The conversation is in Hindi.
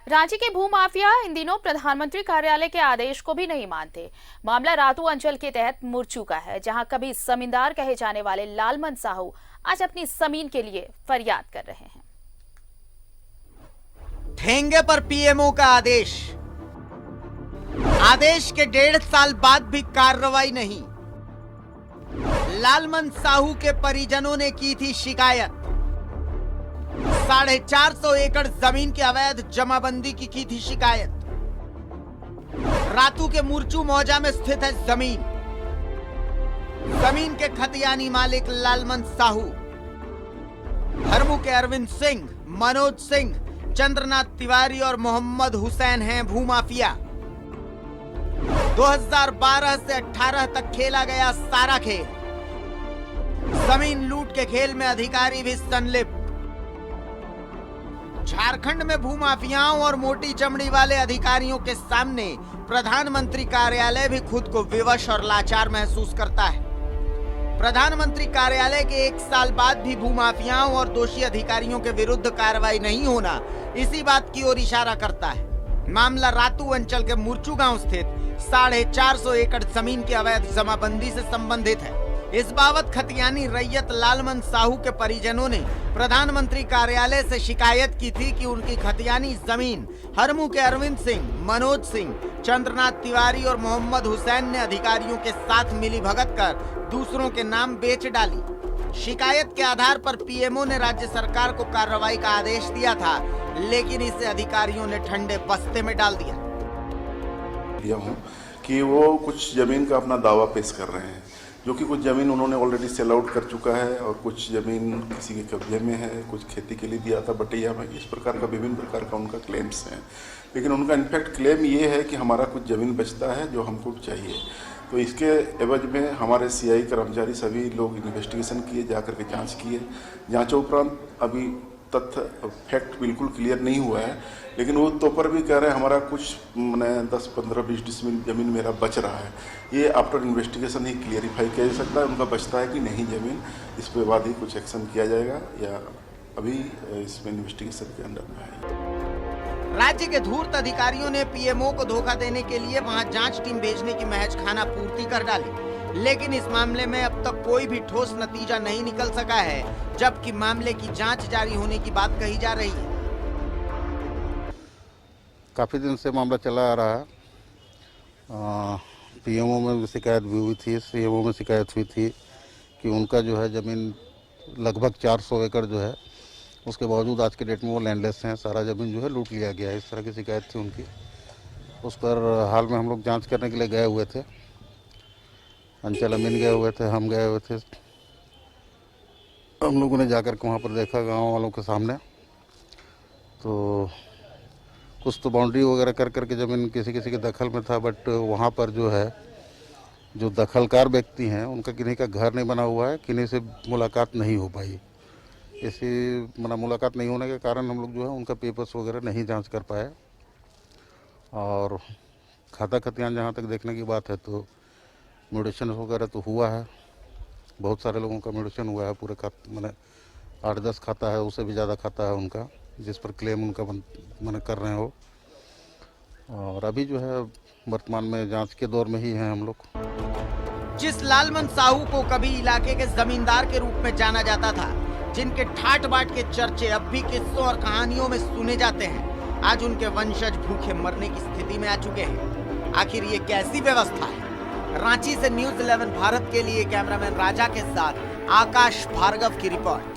रांची के भूमाफिया इन दिनों प्रधानमंत्री कार्यालय के आदेश को भी नहीं मानते। मामला रातू अंचल के तहत मुड़ चुका है, जहां कभी जमींदार कहे जाने वाले लालमन साहू आज अपनी जमीन के लिए फरियाद कर रहे हैं। ठेंगे पर पीएमओ का आदेश। आदेश के 1.5 साल बाद भी कार्रवाई नहीं। लालमन साहू के परिजनों ने की थी शिकायत। 450 एकड़ जमीन की अवैध जमाबंदी की थी शिकायत। रातू के मुरचू मौजा में स्थित है जमीन। जमीन के खतियानी मालिक लालमन साहू, हरमू के अरविंद सिंह, मनोज सिंह, चंद्रनाथ तिवारी और मोहम्मद हुसैन हैं भूमाफिया। 2012 से 18 तक खेला गया सारा खेल। जमीन लूट के खेल में अधिकारी भी संलिप्त। झारखंड में भूमाफियाओं और मोटी चमड़ी वाले अधिकारियों के सामने प्रधानमंत्री कार्यालय भी खुद को विवश और लाचार महसूस करता है। प्रधानमंत्री कार्यालय के 1 साल बाद भी भूमाफियाओं और दोषी अधिकारियों के विरुद्ध कार्रवाई नहीं होना इसी बात की ओर इशारा करता है। मामला रातू अंचल के मुरचू गांव स्थित 450 एकड़ जमीन की अवैध जमाबंदी से संबंधित है। इस बाबत खतियानी रैयत लालमन साहू के परिजनों ने प्रधानमंत्री कार्यालय से शिकायत की थी कि उनकी खतियानी जमीन हरमू के अरविंद सिंह, मनोज सिंह, चंद्रनाथ तिवारी और मोहम्मद हुसैन ने अधिकारियों के साथ मिलीभगत कर दूसरों के नाम बेच डाली। शिकायत के आधार पर पीएमओ ने राज्य सरकार को कार्रवाई का आदेश दिया था, लेकिन इसे अधिकारियों ने ठंडे बस्ते में डाल दिया। कि वो कुछ जमीन का अपना दावा पेश कर रहे हैं, जो कि कुछ ज़मीन उन्होंने ऑलरेडी सेल आउट कर चुका है और कुछ ज़मीन किसी के कब्जे में है, कुछ खेती के लिए दिया था बटैया में। इस प्रकार का विभिन्न प्रकार का उनका क्लेम्स हैं, लेकिन उनका इनफैक्ट क्लेम ये है कि हमारा कुछ ज़मीन बचता है जो हमको चाहिए। तो इसके एवज में हमारे सीआई कर्मचारी सभी लोग इन्वेस्टिगेशन किए, जाकर के जाँच किए। जाँचों उपरांत अभी तथ्य फैक्ट बिल्कुल क्लियर नहीं हुआ है, लेकिन वो तो पर भी कह रहे हैं हमारा कुछ मैंने 10, 15, 20 डिसमिल जमीन मेरा बच रहा है। ये आफ्टर इन्वेस्टिगेशन ही क्लियरिफाई किया जा सकता है उनका बचता है कि नहीं जमीन। इस पे बाद ही कुछ एक्शन किया जाएगा या अभी इसमें इन्वेस्टिगेशन के अंडर में है। राज्य के धूर्त अधिकारियों ने पीएमओ को धोखा देने के लिए वहां जांच टीम भेजने की महज खाना पूर्ति कर डाली, लेकिन इस मामले में अब तक कोई भी ठोस नतीजा नहीं निकल सका है, जबकि मामले की जांच जारी होने की बात कही जा रही है। काफ़ी दिन से मामला चला आ रहा है। पीएमओ में शिकायत भी हुई थी, सीएमओ में शिकायत हुई थी कि उनका जो है ज़मीन लगभग 400 एकड़ जो है, उसके बावजूद आज के डेट में वो लैंडलेस हैं। सारा ज़मीन जो है लूट लिया गया है, इस तरह की शिकायत थी उनकी। उस पर हाल में हम लोग जांच करने के लिए गए हुए थे। अंचल अमीन गए हुए थे, हम गए हुए थे। हम लोगों ने जाकर के वहाँ पर देखा गांव वालों के सामने, तो कुछ तो बाउंड्री वगैरह कर करके ज़मीन किसी किसी के दखल में था, बट वहाँ पर जो है जो दखलकार व्यक्ति हैं उनका किन्हीं का घर नहीं बना हुआ है, किन्हीं से मुलाकात नहीं हो पाई। इसी मुलाकात नहीं होने के कारण हम लोग जो है उनका पेपर्स वगैरह नहीं जांच कर पाए। और खाता खतियान जहाँ तक देखने की बात है तो म्यूटेशन वगैरह तो हुआ है, बहुत सारे लोगों का म्यूटेशन हुआ है। पूरे 8-10 खाता है, उससे भी ज़्यादा खाता है उनका, जिस पर क्लेम उनका कर रहे हो। और अभी जो है वर्तमान में जांच के दौर में ही हैं हम लोग। जिस लालमन साहू को कभी इलाके के जमींदार के रूप में जाना जाता था, जिनके ठाट बाट के चर्चे अब भी किस्सों और कहानियों में सुने जाते हैं, आज उनके वंशज भूखे मरने की स्थिति में आ चुके हैं। आखिर ये कैसी व्यवस्था है? रांची से न्यूज़ 11 भारत के लिए कैमरामैन राजा के साथ आकाश भार्गव की रिपोर्ट।